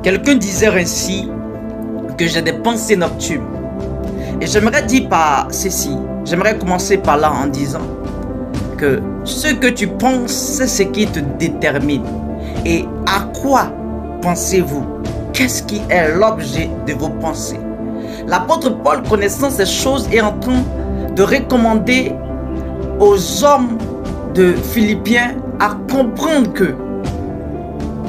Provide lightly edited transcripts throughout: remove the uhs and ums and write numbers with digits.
Quelqu'un disait ainsi que j'ai des pensées nocturnes. Et j'aimerais dire par ceci, j'aimerais commencer par là en disant que ce que tu penses, c'est ce qui te détermine. Et à quoi pensez-vous? Qu'est-ce qui est l'objet de vos pensées? L'apôtre Paul, connaissant ces choses, est en train de recommander aux hommes de Philippiens à comprendre que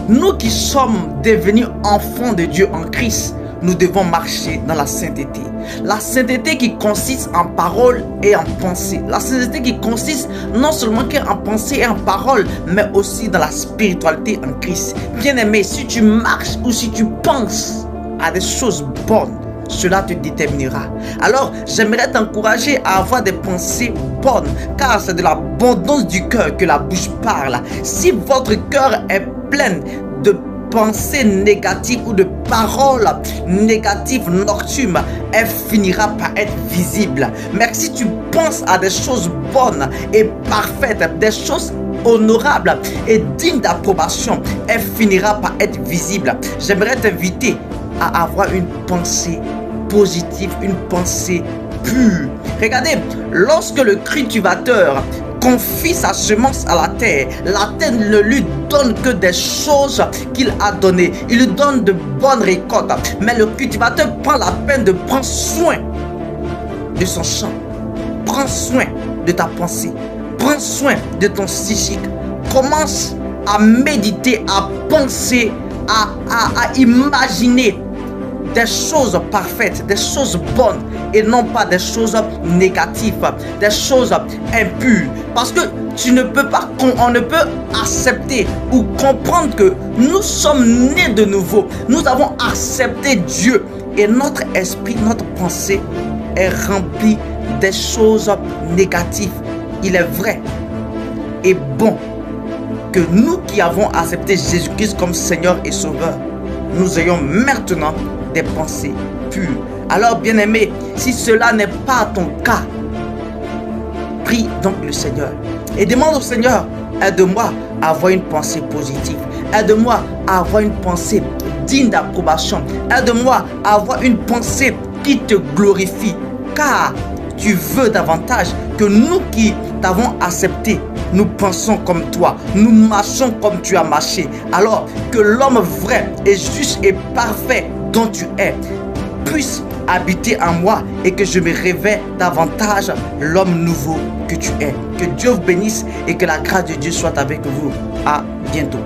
nous qui sommes devenus enfants de Dieu en Christ, nous devons marcher dans la sainteté. La sainteté qui consiste en parole et en pensée. La sainteté qui consiste non seulement en pensée et en parole, mais aussi dans la spiritualité en Christ. Bien-aimé, si tu marches ou si tu penses à des choses bonnes, cela te déterminera. Alors, j'aimerais t'encourager à avoir des pensées bonnes, car c'est de l'abondance du cœur que la bouche parle. Si votre cœur est plein de pensées négatives ou de paroles négatives nocturnes, elle finira par être visible. Mais si tu penses à des choses bonnes et parfaites, des choses honorables et dignes d'approbation, elle finira par être visible. J'aimerais t'inviter à avoir une pensée positive, une pensée pure. Regardez, lorsque le cultivateur confie sa semence à la terre ne lui donne que des choses qu'il a données. Il lui donne de bonnes récoltes. Mais le cultivateur prend la peine de prendre soin de son champ. Prends soin de ta pensée. Prends soin de ton psychique. Commence à méditer, à penser, à imaginer des choses parfaites, des choses bonnes et non pas des choses négatives, des choses impures. Parce que on ne peut accepter ou comprendre que nous sommes nés de nouveau. Nous avons accepté Dieu et notre esprit, notre pensée est remplie des choses négatives. Il est vrai et bon que nous qui avons accepté Jésus-Christ comme Seigneur et Sauveur, nous ayons maintenant des pensées pures. Alors, bien-aimé, si cela n'est pas ton cas, prie donc le Seigneur et demande au Seigneur: aide-moi à avoir une pensée positive, aide-moi à avoir une pensée digne d'approbation, aide-moi à avoir une pensée qui te glorifie, car tu veux davantage que nous qui t'avons accepté, nous pensons comme toi, nous marchons comme tu as marché. Alors que l'homme vrai et juste et parfait dont tu es puisse habiter en moi et que je me révèle davantage l'homme nouveau que tu es. Que Dieu vous bénisse et que la grâce de Dieu soit avec vous. À bientôt.